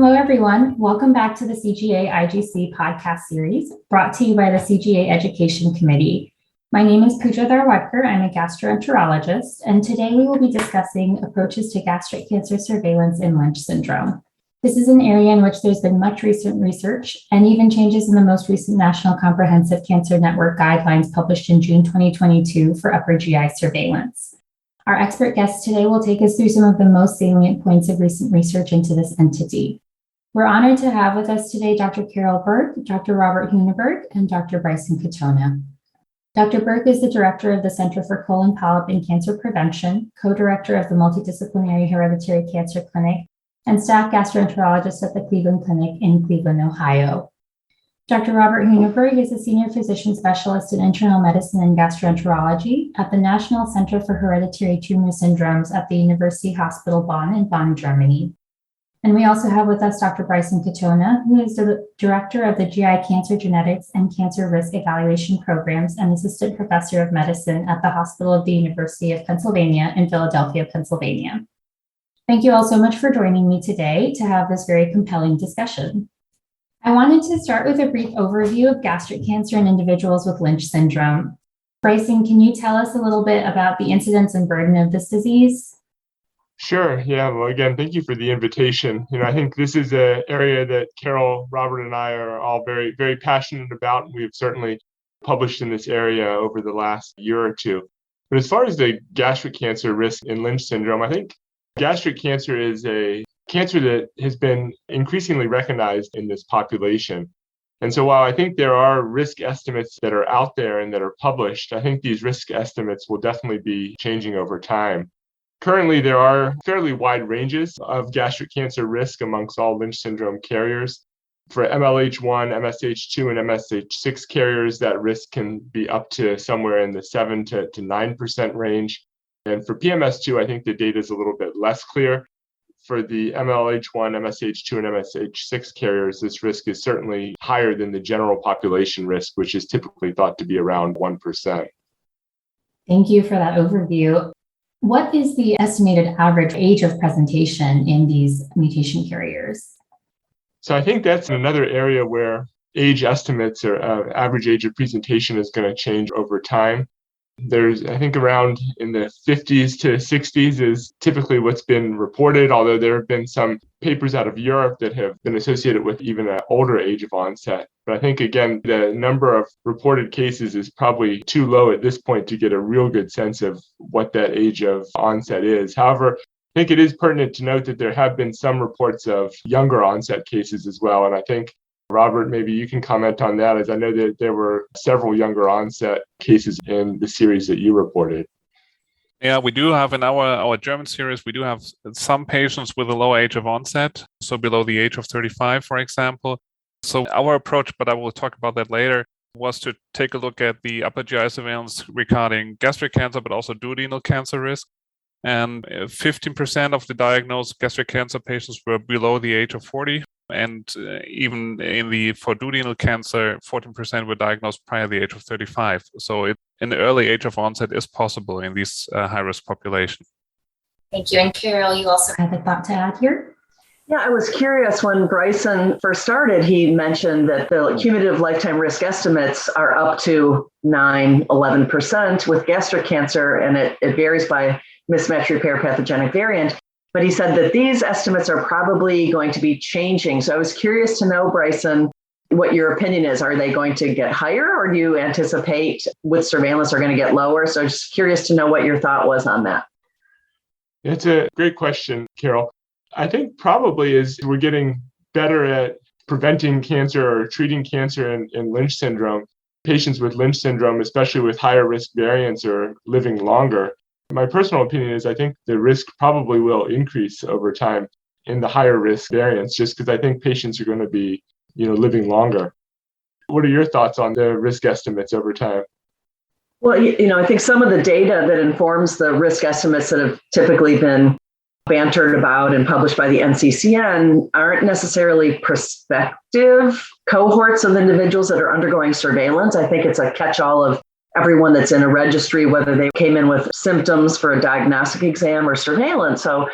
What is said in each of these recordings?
Hello, everyone. Welcome back to the CGA-IGC podcast series brought to you by the CGA Education Committee. My name is Pooja Dharwadkar. I'm a gastroenterologist, and today we will be discussing approaches to gastric cancer surveillance in Lynch syndrome. This is an area in which there's been much recent research and even changes in the most recent National Comprehensive Cancer Network guidelines published in June 2022 for upper GI surveillance. Our expert guest today will take us through some of the most salient points of recent research into this entity. We're honored to have with us today Dr. Carol Burke, Dr. Robert Hüneburg, and Dr. Bryson Katona. Dr. Burke is the director of the Center for Colon Polyp and Cancer Prevention, co-director of the Multidisciplinary Hereditary Cancer Clinic, and staff gastroenterologist at the Cleveland Clinic in Cleveland, Ohio. Dr. Robert Hüneburg is a senior physician specialist in internal medicine and gastroenterology at the National Center for Hereditary Tumor Syndromes at the University Hospital Bonn in Bonn, Germany. And we also have with us Dr. Bryson Katona, who is the director of the GI Cancer Genetics and Cancer Risk Evaluation Programs and assistant professor of medicine at the Hospital of the University of Pennsylvania in Philadelphia, Pennsylvania. Thank you all so much for joining me today to have this very compelling discussion. I wanted to start with a brief overview of gastric cancer in individuals with Lynch syndrome. Bryson, can you tell us a little bit about the incidence and burden of this disease? Sure. Yeah. Well, again, thank you for the invitation. I think this is an area that Carol, Robert, and I are all very, very passionate about. We've certainly published in this area over the last year or two. But as far as the gastric cancer risk in Lynch syndrome, I think gastric cancer is a cancer that has been increasingly recognized in this population. And so while I think there are risk estimates that are out there and that are published, I think these risk estimates will definitely be changing over time. Currently, there are fairly wide ranges of gastric cancer risk amongst all Lynch syndrome carriers. For MLH1, MSH2, and MSH6 carriers, that risk can be up to somewhere in the 7 to 9% range. And for PMS2, I think the data is a little bit less clear. For the MLH1, MSH2, and MSH6 carriers, this risk is certainly higher than the general population risk, which is typically thought to be around 1%. Thank you for that overview. What is the estimated average age of presentation in these mutation carriers? So I think that's another area where age estimates or average age of presentation is going to change over time. There's, I think, around in the 50s to 60s is typically what's been reported, although there have been some papers out of Europe that have been associated with even an older age of onset. But I think, again, the number of reported cases is probably too low at this point to get a real good sense of what that age of onset is. However, I think it is pertinent to note that there have been some reports of younger onset cases as well. And I think, Robert, maybe you can comment on that, as I know that there were several younger onset cases in the series that you reported. Yeah, we do have in our German series, we do have some patients with a low age of onset, so below the age of 35, for example. So our approach, but I will talk about that later, was to take a look at the upper GI surveillance regarding gastric cancer, but also duodenal cancer risk. And 15% of the diagnosed gastric cancer patients were below the age of 40. And even for duodenal cancer, 14% were diagnosed prior to the age of 35. So an early age of onset is possible in these high-risk population. Thank you. And Carol, you also have a thought to add here? Yeah, I was curious when Bryson first started, he mentioned that the cumulative lifetime risk estimates are up to 11% with gastric cancer, and it varies by mismatch repair pathogenic variant. But he said that these estimates are probably going to be changing. So I was curious to know, Bryson, what your opinion is. Are they going to get higher, or do you anticipate with surveillance are going to get lower? So just curious to know what your thought was on that. It's a great question, Carol. I think probably as we're getting better at preventing cancer or treating cancer in Lynch syndrome, patients with Lynch syndrome, especially with higher risk variants, are living longer. My personal opinion is I think the risk probably will increase over time in the higher risk variants, just because I think patients are going to be, living longer. What are your thoughts on the risk estimates over time? Well, I think some of the data that informs the risk estimates that have typically been bantered about and published by the NCCN aren't necessarily prospective cohorts of individuals that are undergoing surveillance. I think it's a catch-all of everyone that's in a registry, whether they came in with symptoms for a diagnostic exam or surveillance. So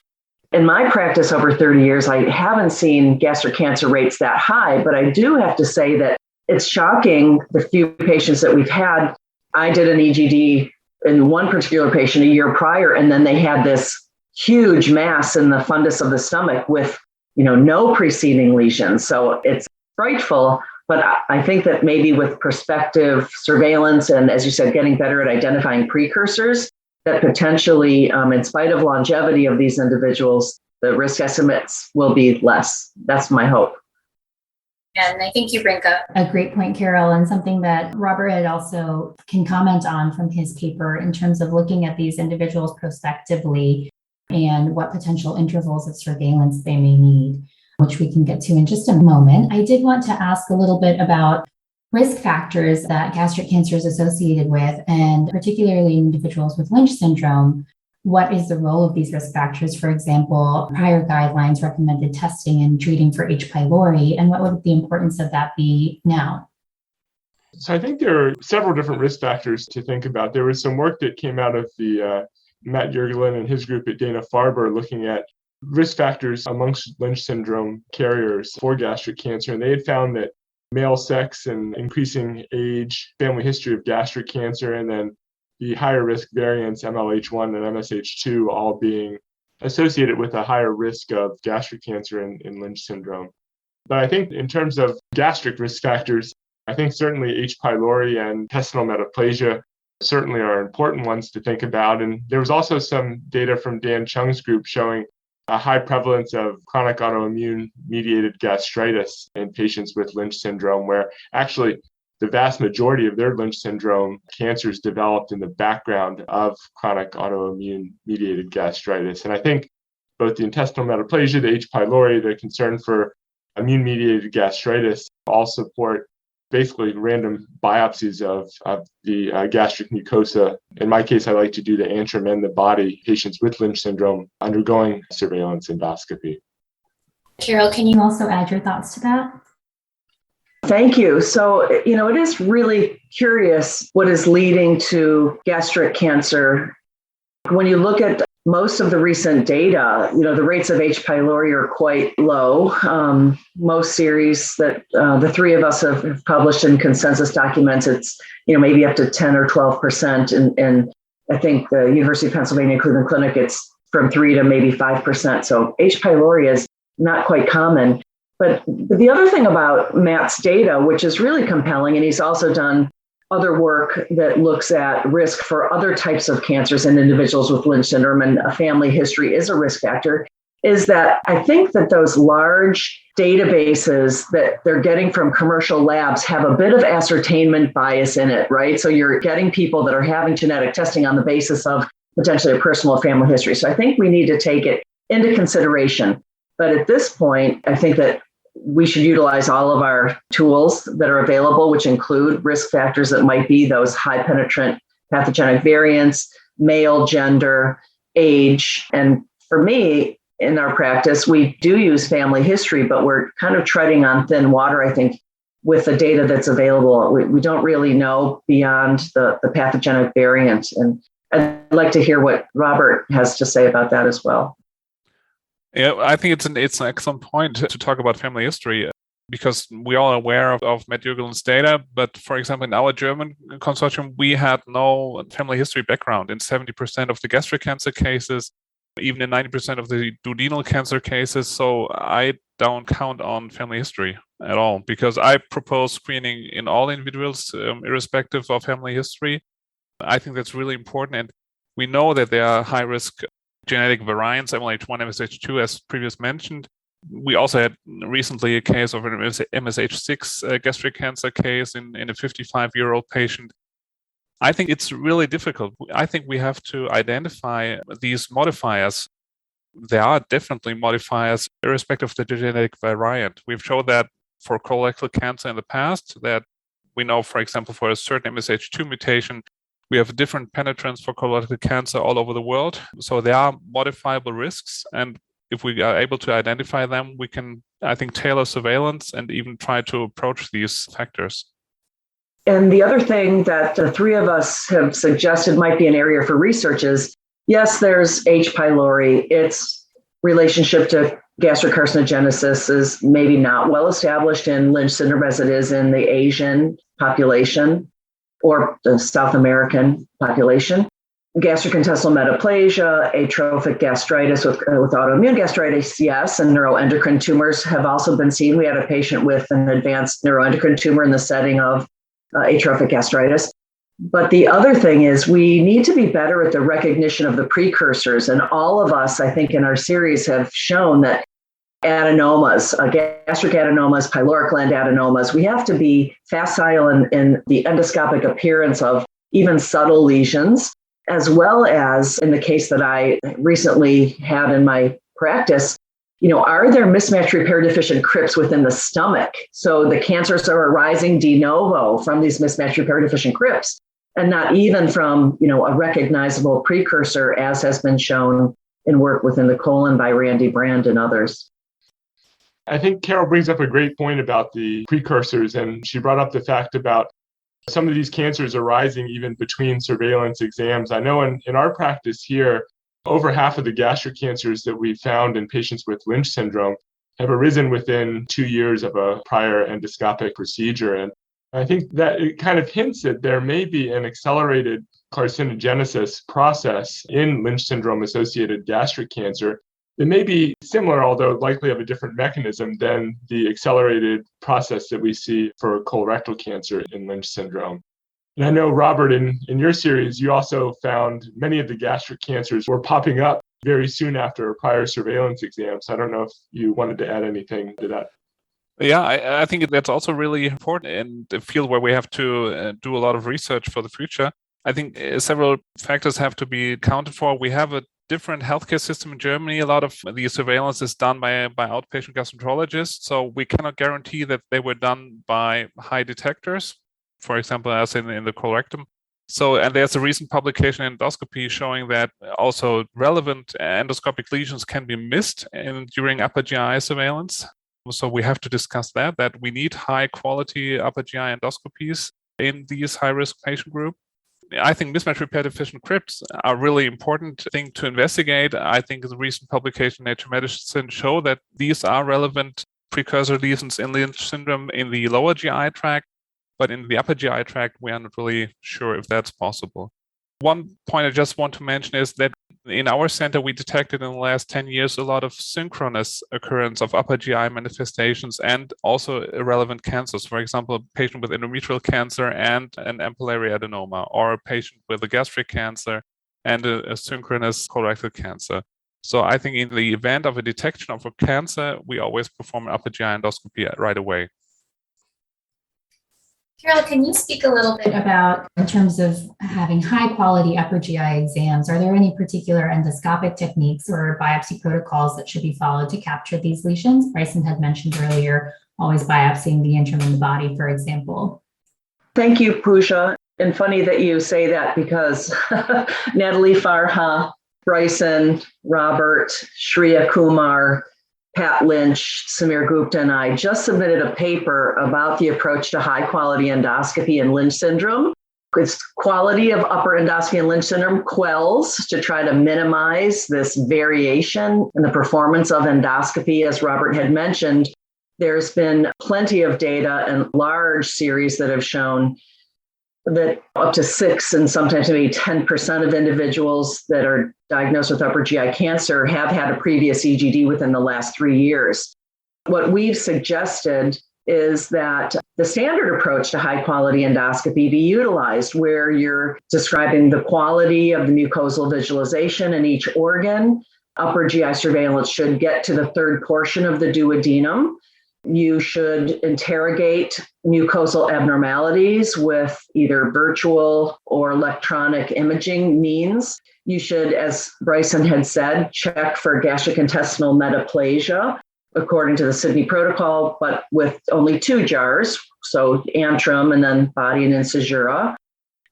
In my practice over 30 years, I haven't seen gastric cancer rates that high, but I do have to say that it's shocking the few patients that we've had. I did an EGD in one particular patient a year prior, and then they had this huge mass in the fundus of the stomach with, no preceding lesions. So it's frightful, but I think that maybe with prospective surveillance and, as you said, getting better at identifying precursors, that potentially, in spite of longevity of these individuals, the risk estimates will be less. That's my hope. And I think you bring up a great point, Carol, and something that Robert had also can comment on from his paper in terms of looking at these individuals prospectively and what potential intervals of surveillance they may need, which we can get to in just a moment. I did want to ask a little bit about risk factors that gastric cancer is associated with, and particularly in individuals with Lynch syndrome. What is the role of these risk factors? For example, prior guidelines recommended testing and treating for H. pylori, and what would the importance of that be now? So I think there are several different risk factors to think about. There was some work that came out of the Matt Yergelin and his group at Dana-Farber looking at risk factors amongst Lynch syndrome carriers for gastric cancer, and they had found that male sex and increasing age, family history of gastric cancer, and then the higher risk variants, MLH1 and MSH2, all being associated with a higher risk of gastric cancer in Lynch syndrome. But I think in terms of gastric risk factors, I think certainly H. pylori and intestinal metaplasia certainly are important ones to think about. And there was also some data from Dan Chung's group showing a high prevalence of chronic autoimmune mediated gastritis in patients with Lynch syndrome, where actually the vast majority of their Lynch syndrome cancers developed in the background of chronic autoimmune mediated gastritis. And I think both the intestinal metaplasia, the H. pylori, the concern for immune mediated gastritis all support basically random biopsies of the gastric mucosa. In my case, I like to do the antrum and the body patients with Lynch syndrome undergoing surveillance endoscopy. Carol, can you also add your thoughts to that? Thank you. So, it is really curious what is leading to gastric cancer. When you look at most of the recent data, the rates of H. pylori are quite low. Most series that the three of us have published in consensus documents, it's, maybe up to 10 or 12%. And I think the University of Pennsylvania Cleveland Clinic, it's from 3 to maybe 5%. So H. pylori is not quite common. But the other thing about Matt's data, which is really compelling, and he's also done other work that looks at risk for other types of cancers in individuals with Lynch syndrome, and a family history is a risk factor, is that I think that those large databases that they're getting from commercial labs have a bit of ascertainment bias in it, right? So you're getting people that are having genetic testing on the basis of potentially a personal family history. So I think we need to take it into consideration. But at this point, I think that we should utilize all of our tools that are available, which include risk factors that might be those high penetrant pathogenic variants, male, gender, age. And for me, in our practice, we do use family history, but we're kind of treading on thin water, I think, with the data that's available. We don't really know beyond the pathogenic variant. And I'd like to hear what Robert has to say about that as well. Yeah, I think it's an excellent point to talk about family history, because we are aware of Matt Yergelin's data. But for example, in our German consortium, we had no family history background in 70% of the gastric cancer cases, even in 90% of the duodenal cancer cases. So I don't count on family history at all, because I propose screening in all individuals, irrespective of family history. I think that's really important. And we know that there are high-risk genetic variants, MLH1, MSH2, as previously mentioned. We also had recently a case of an MSH6 gastric cancer case in a 55-year-old patient. I think it's really difficult. I think we have to identify these modifiers. There are definitely modifiers irrespective of the genetic variant. We've shown that for colorectal cancer in the past, that we know, for example, for a certain MSH2 mutation, we have different penetrance for colorectal cancer all over the world. So there are modifiable risks. And if we are able to identify them, we can, I think, tailor surveillance and even try to approach these factors. And the other thing that the three of us have suggested might be an area for research is, yes, there's H. pylori. It's relationship to gastric carcinogenesis is maybe not well established in Lynch syndrome as it is in the Asian population or the South American population. Gastrointestinal metaplasia, atrophic gastritis with autoimmune gastritis, yes, and neuroendocrine tumors have also been seen. We had a patient with an advanced neuroendocrine tumor in the setting of atrophic gastritis. But the other thing is we need to be better at the recognition of the precursors. And all of us, I think, in our series have shown that adenomas, gastric adenomas, pyloric gland adenomas, we have to be facile in the endoscopic appearance of even subtle lesions, as well as in the case that I recently had in my practice, are there mismatch repair deficient crypts within the stomach? So the cancers are arising de novo from these mismatch repair deficient crypts and not even from, a recognizable precursor, as has been shown in work within the colon by Randy Brand and others. I think Carol brings up a great point about the precursors, and she brought up the fact about some of these cancers arising even between surveillance exams. I know in our practice here, over half of the gastric cancers that we found in patients with Lynch syndrome have arisen within 2 years of a prior endoscopic procedure. And I think that it kind of hints that there may be an accelerated carcinogenesis process in Lynch syndrome associated gastric cancer that may be similar, although likely of a different mechanism than the accelerated process that we see for colorectal cancer in Lynch syndrome. And I know, Robert, in your series, you also found many of the gastric cancers were popping up very soon after a prior surveillance exam. So I don't know if you wanted to add anything to that. Yeah, I think that's also really important in the field where we have to do a lot of research for the future. I think several factors have to be accounted for. We have a different healthcare system in Germany. A lot of the surveillance is done by outpatient gastroenterologists. So we cannot guarantee that they were done by high detectors, for example, as in the colorectum. So, and there's a recent publication in endoscopy showing that also relevant endoscopic lesions can be missed during upper GI surveillance. So we have to discuss that we need high quality upper GI endoscopies in these high risk patient group. I think mismatch repair deficient crypts are a really important thing to investigate. I think the recent publication in Nature Medicine show that these are relevant precursor lesions in Lynch syndrome in the lower GI tract, but in the upper GI tract, we are not really sure if that's possible. One point I just want to mention is that in our center, we detected in the last 10 years a lot of synchronous occurrence of upper GI manifestations and also irrelevant cancers. For example, a patient with endometrial cancer and an ampullary adenoma, or a patient with a gastric cancer and a synchronous colorectal cancer. So I think in the event of a detection of a cancer, we always perform an upper GI endoscopy right away. Carol, can you speak a little bit about, in terms of having high quality upper GI exams, are there any particular endoscopic techniques or biopsy protocols that should be followed to capture these lesions? Bryson had mentioned earlier, always biopsying the interim in the body, for example. Thank you, Pooja. And funny that you say that because Natalie Farha, Bryson, Robert, Shreya Kumar, Pat Lynch, Samir Gupta, and I just submitted a paper about the approach to high quality endoscopy in Lynch syndrome. It's quality of upper endoscopy in Lynch syndrome quells to try to minimize this variation in the performance of endoscopy. As Robert had mentioned, there's been plenty of data and large series that have shown that up to 6 and sometimes maybe 10% of individuals that are diagnosed with upper GI cancer have had a previous EGD within the last 3 years. What we've suggested is that the standard approach to high quality endoscopy be utilized where you're describing the quality of the mucosal visualization in each organ. Upper GI surveillance should get to the third portion of the duodenum. You should interrogate mucosal abnormalities with either virtual or electronic imaging means. You should, as Bryson had said, check for gastric intestinal metaplasia according to the Sydney protocol, but with only 2 jars, so antrum and then body and incisura.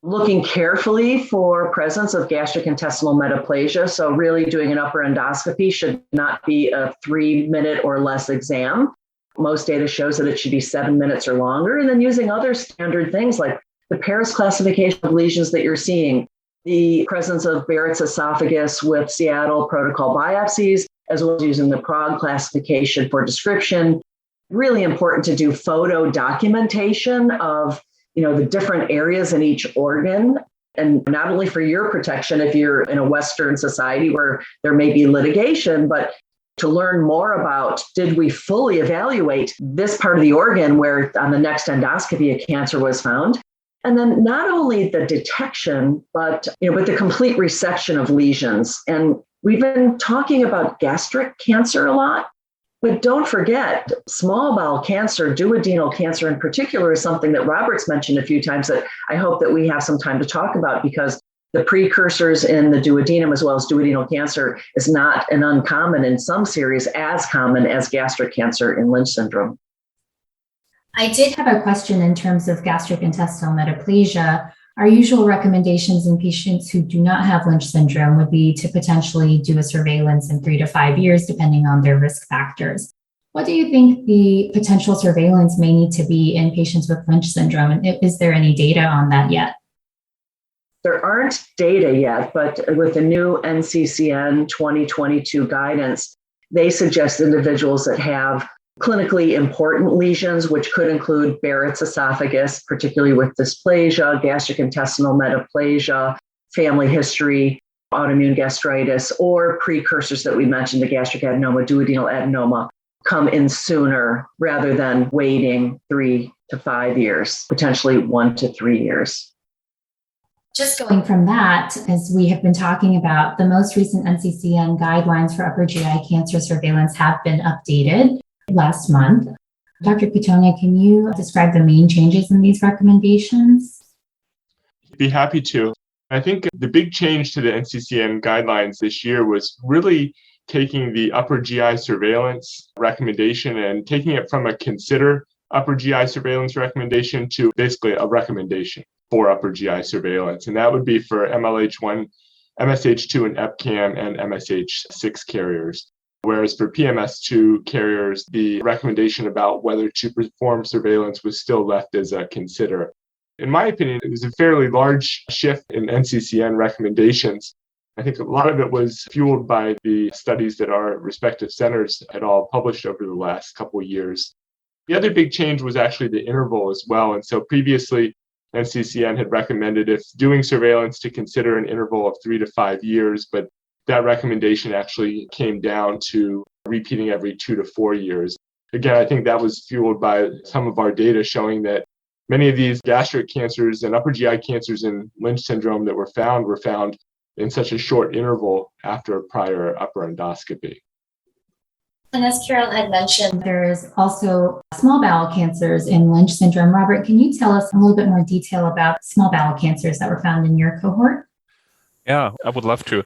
Looking carefully for presence of gastric intestinal metaplasia. So really doing an upper endoscopy should not be a 3-minute or less exam. Most data shows that it should be 7 minutes or longer. And then using other standard things like the Paris classification of lesions that you're seeing, the presence of Barrett's esophagus with Seattle protocol biopsies, as well as using the PROG classification for description. Really important to do photo documentation of, the different areas in each organ. And not only for your protection, if you're in a Western society where there may be litigation, but to learn more about, did we fully evaluate this part of the organ where on the next endoscopy a cancer was found? And then not only the detection, but the complete resection of lesions. And we've been talking about gastric cancer a lot, but don't forget, small bowel cancer, duodenal cancer in particular, is something that Robert's mentioned a few times that I hope that we have some time to talk about, because the precursors in the duodenum as well as duodenal cancer is not an uncommon, in some series, as common as gastric cancer in Lynch syndrome. I did have a question in terms of gastric intestinal metaplasia. Our usual recommendations in patients who do not have Lynch syndrome would be to potentially do a surveillance in 3 to 5 years, depending on their risk factors. What do you think the potential surveillance may need to be in patients with Lynch syndrome? And is there any data on that yet? There aren't data yet, but with the new NCCN 2022 guidance, they suggest individuals that have clinically important lesions, which could include Barrett's esophagus, particularly with dysplasia, gastric intestinal metaplasia, family history, autoimmune gastritis, or precursors that we mentioned, the gastric adenoma, duodenal adenoma, come in sooner rather than waiting 3 to 5 years, potentially 1 to 3 years. Just going from that, as we have been talking about, the most recent NCCN guidelines for upper GI cancer surveillance have been updated last month. Dr. Katona, can you describe the main changes in these recommendations? Be happy to. I think the big change to the NCCN guidelines this year was really taking the upper GI surveillance recommendation and taking it from a consider upper GI surveillance recommendation to basically a recommendation for upper GI surveillance. And that would be for MLH1, MSH2 and EpCAM and MSH6 carriers. Whereas for PMS2 carriers, the recommendation about whether to perform surveillance was still left as a consider. In my opinion, it was a fairly large shift in NCCN recommendations. I think a lot of it was fueled by the studies that our respective centers had all published over the last couple of years. The other big change was actually the interval as well. And so previously, NCCN had recommended, if doing surveillance, to consider an interval of 3 to 5 years, but that recommendation actually came down to repeating every 2 to 4 years. Again, I think that was fueled by some of our data showing that many of these gastric cancers and upper GI cancers in Lynch syndrome that were found in such a short interval after a prior upper endoscopy. And as Carol had mentioned, there is also small bowel cancers in Lynch syndrome. Robert, can you tell us a little bit more detail about small bowel cancers that were found in your cohort? Yeah, I would love to.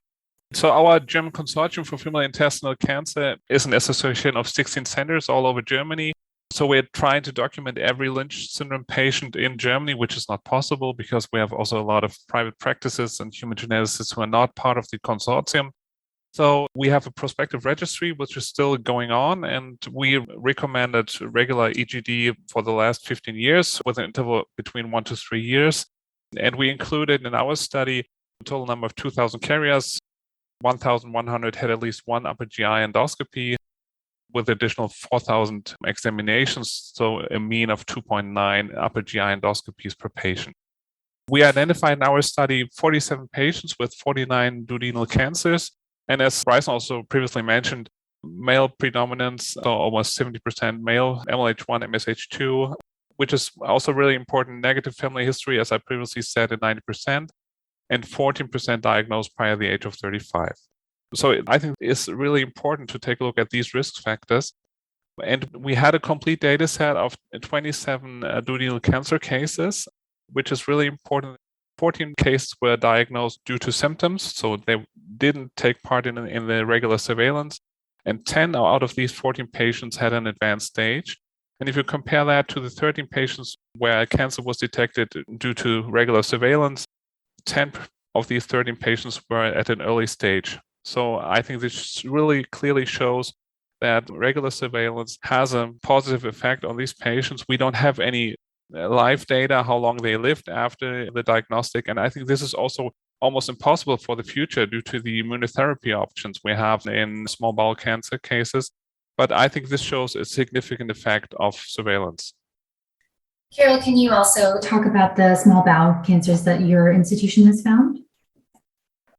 So our German Consortium for Female Intestinal Cancer is an association of 16 centers all over Germany. So we're trying to document every Lynch syndrome patient in Germany, which is not possible because we have also a lot of private practices and human geneticists who are not part of the consortium. So we have a prospective registry, which is still going on, and we recommended regular EGD for the last 15 years with an interval between 1 to 3 years. And we included in our study a total number of 2,000 carriers. 1,100 had at least one upper GI endoscopy with additional 4,000 examinations, so a mean of 2.9 upper GI endoscopies per patient. We identified in our study 47 patients with 49 duodenal cancers. And as Bryson also previously mentioned, male predominance, so almost 70% male, MLH1, MSH2, which is also really important. Negative family history, as I previously said, at 90%, and 14% diagnosed prior to the age of 35. So I think it's really important to take a look at these risk factors. And we had a complete data set of 27 duodenal cancer cases, which is really important. 14 cases were diagnosed due to symptoms, so they didn't take part in the regular surveillance. And 10 out of these 14 patients had an advanced stage. And if you compare that to the 13 patients where cancer was detected due to regular surveillance, 10 of these 13 patients were at an early stage. So I think this really clearly shows that regular surveillance has a positive effect on these patients. We don't have any live data, how long they lived after the diagnostic. And I think this is also almost impossible for the future due to the immunotherapy options we have in small bowel cancer cases. But I think this shows a significant effect of surveillance. Carol, can you also talk about the small bowel cancers that your institution has found?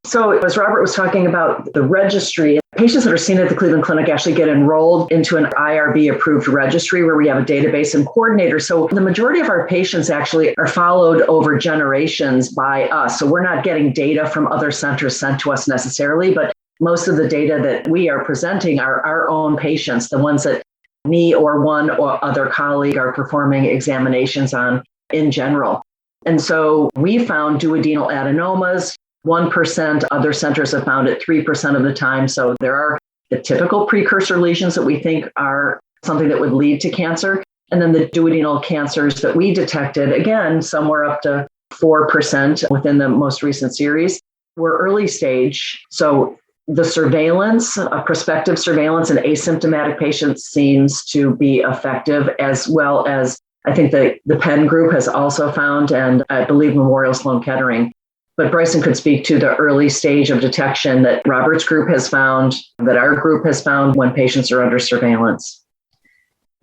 So as Robert was talking about the registry, patients that are seen at the Cleveland Clinic actually get enrolled into an IRB-approved registry where we have a database and coordinator. So the majority of our patients actually are followed over generations by us. So we're not getting data from other centers sent to us necessarily, but most of the data that we are presenting are our own patients, the ones that me or one or other colleague are performing examinations on in general. And so we found duodenal adenomas, 1%, other centers have found it 3% of the time. So there are the typical precursor lesions that we think are something that would lead to cancer. And then the duodenal cancers that we detected, again, somewhere up to 4% within the most recent series, were early stage. So the surveillance, prospective surveillance in asymptomatic patients seems to be effective, as well as I think the Penn group has also found, and I believe Memorial Sloan Kettering. But Bryson could speak to the early stage of detection that Robert's group has found, that our group has found when patients are under surveillance.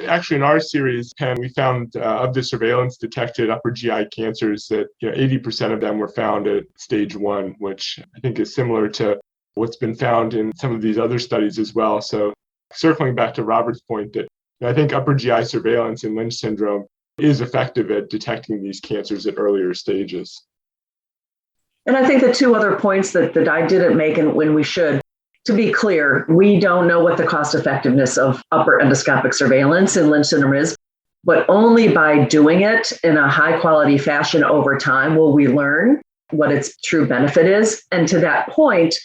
Actually, in our series, Penn, we found of the surveillance detected upper GI cancers that 80% of them were found at stage 1, which I think is similar to what's been found in some of these other studies as well. So circling back to Robert's point that I think upper GI surveillance in Lynch syndrome is effective at detecting these cancers at earlier stages. And I think the two other points that I didn't make, and when we should, to be clear, we don't know what the cost effectiveness of upper endoscopic surveillance in Lynch syndrome is, but only by doing it in a high quality fashion over time will we learn what its true benefit is. And to that point,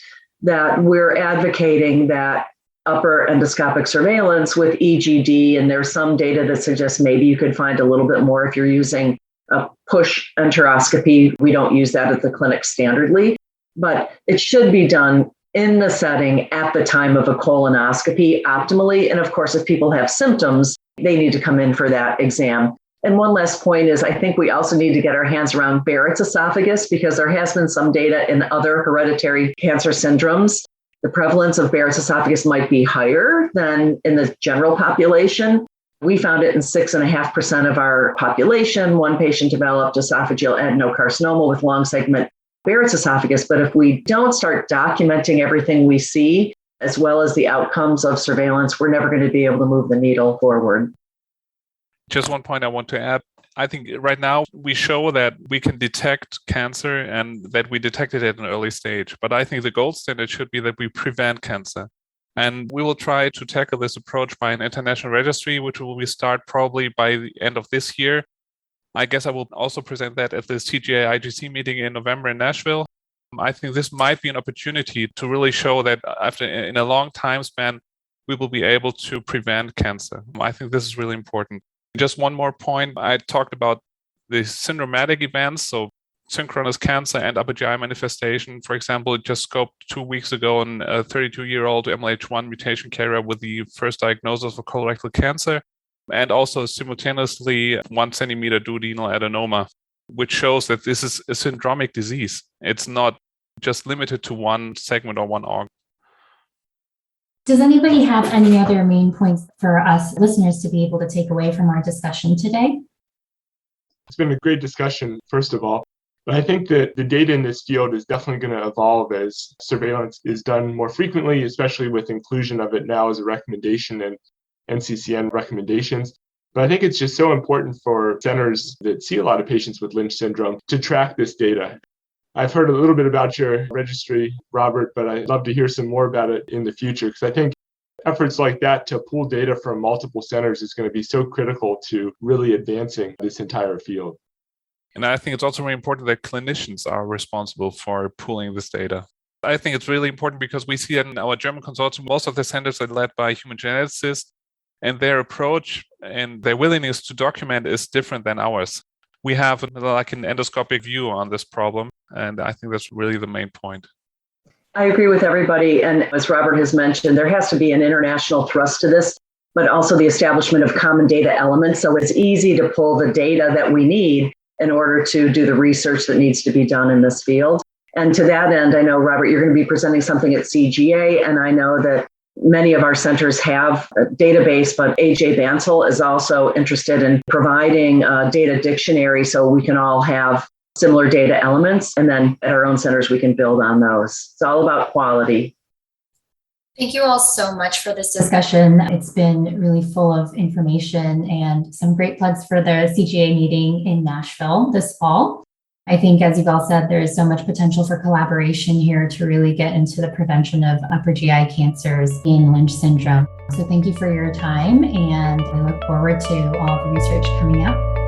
that we're advocating that upper endoscopic surveillance with EGD, and there's some data that suggests maybe you could find a little bit more if you're using a push enteroscopy. We don't use that at the clinic standardly, but it should be done in the setting at the time of a colonoscopy optimally. And of course, if people have symptoms, they need to come in for that exam. And one last point is I think we also need to get our hands around Barrett's esophagus, because there has been some data in other hereditary cancer syndromes. The prevalence of Barrett's esophagus might be higher than in the general population. We found it in 6.5% of our population. One patient developed esophageal adenocarcinoma with long segment Barrett's esophagus. But if we don't start documenting everything we see, as well as the outcomes of surveillance, we're never going to be able to move the needle forward. Just one point I want to add. I think right now we show that we can detect cancer and that we detect it at an early stage. But I think the gold standard should be that we prevent cancer. And we will try to tackle this approach by an international registry, which will start probably by the end of this year. I guess I will also present that at the CGA-IGC meeting in November in Nashville. I think this might be an opportunity to really show that in a long time span, we will be able to prevent cancer. I think this is really important. Just one more point. I talked about the syndromatic events, so synchronous cancer and upper GI manifestation. For example, just scoped 2 weeks ago on a 32-year-old MLH1 mutation carrier with the first diagnosis of colorectal cancer, and also simultaneously 1 centimeter duodenal adenoma, which shows that this is a syndromic disease. It's not just limited to one segment or one organ. Does anybody have any other main points for us listeners to be able to take away from our discussion today? It's been a great discussion, first of all. But I think that the data in this field is definitely going to evolve as surveillance is done more frequently, especially with inclusion of it now as a recommendation in NCCN recommendations. But I think it's just so important for centers that see a lot of patients with Lynch syndrome to track this data. I've heard a little bit about your registry, Robert, but I'd love to hear some more about it in the future, because I think efforts like that to pool data from multiple centers is going to be so critical to really advancing this entire field. And I think it's also very important that clinicians are responsible for pooling this data. I think it's really important because we see in our German consortium, most of the centers are led by human geneticists, and their approach and their willingness to document is different than ours. We have like an endoscopic view on this problem, and I think that's really the main point. I agree with everybody. And as Robert has mentioned, there has to be an international thrust to this, but also the establishment of common data elements. So it's easy to pull the data that we need in order to do the research that needs to be done in this field. And to that end, I know, Robert, you're going to be presenting something at CGA, and I know that many of our centers have a database, but AJ Bansal is also interested in providing a data dictionary so we can all have similar data elements. And then at our own centers, we can build on those. It's all about quality. Thank you all so much for this discussion. It's been really full of information and some great plugs for the CGA meeting in Nashville this fall. I think, as you've all said, there is so much potential for collaboration here to really get into the prevention of upper GI cancers in Lynch syndrome. So thank you for your time, and I look forward to all the research coming out.